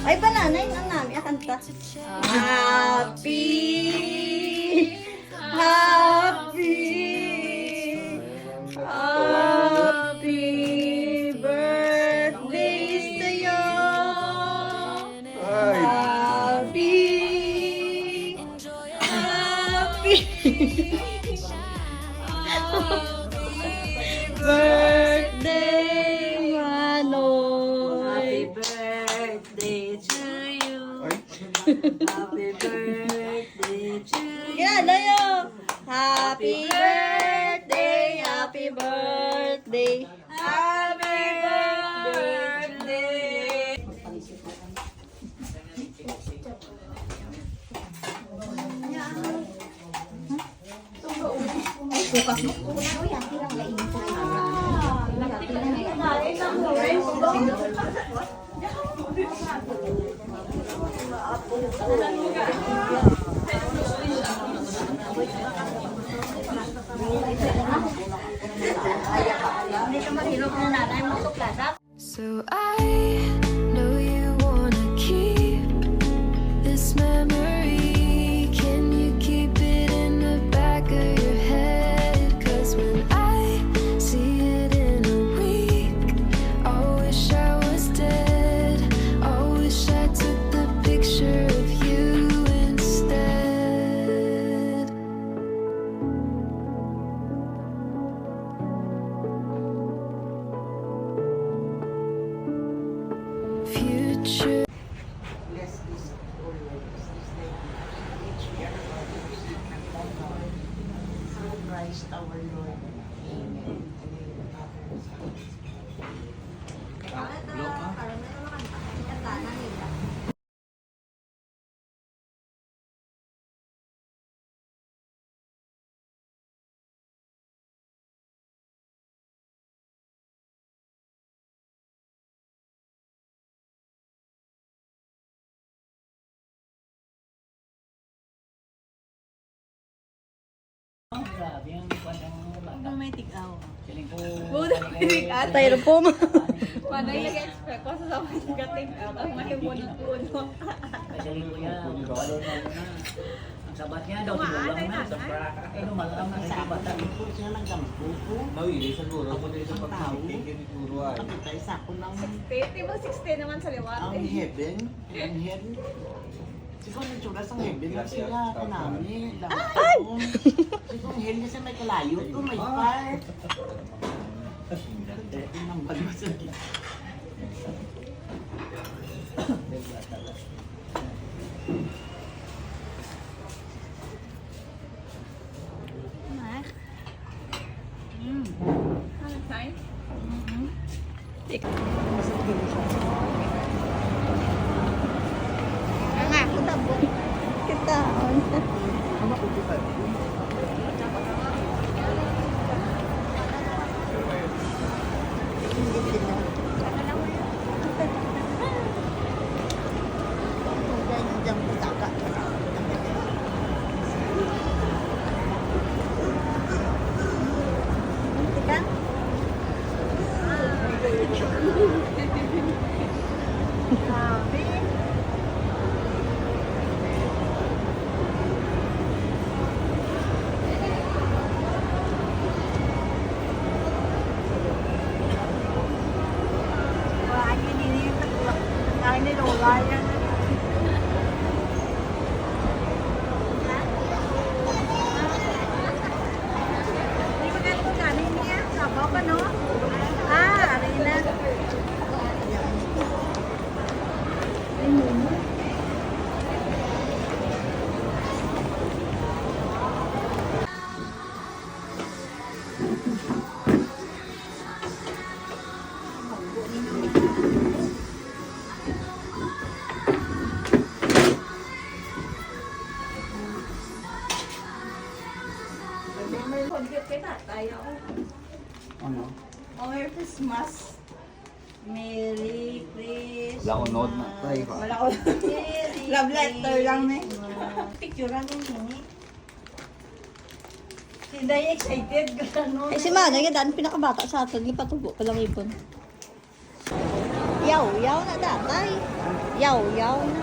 Ay, banana yun ang namin. Akanta. Happy, happy, happy birthday sa'yo. Happy, happy birthday, Manoy. Birthday to you. Happy birthday to you. Yan, layo. Happy birthday, happy birthday. Happy birthday. Hindi ka mahirap na nanay mo sukladak. So I know you wanna keep this memory. Can you keep it in the back of your head? 'Cause when I see it in a week, I wish I was dead. I wish I took the picture of you instead. Future. Christ our Lord. Amen. May tigaw. Tayo po mo. Paano yung nag-expect ko sa sabay gating ang mahimon-puno. Kasi ko niya, ang sabat niya daw, sinulang na. Eh, lumalang na sa sabat. Siya nagdamputo. Mawili siguro kung dito sa pagkakikin siguro ay. Nakita isa ko ng 60, mo 60 naman sa liwat. ang heaven. Ang heaven. Siguro yung tsura sa heaven na sila kanami. Ay! Siguro ang heaven kasi may kalayo to, may part. Ang balo sa Nga, ako tabong. Kita. Ano? Merry Christmas. Merry Christmas. Wala akong note na. Try ko. Wala ko. Love letter lang na picture lang yung Hindi excited. Gano'n. Eh si Manay, yan pinakabata sa atin. Ipatubo pa lang ipon. Yaw na datay. Yaw-yaw na.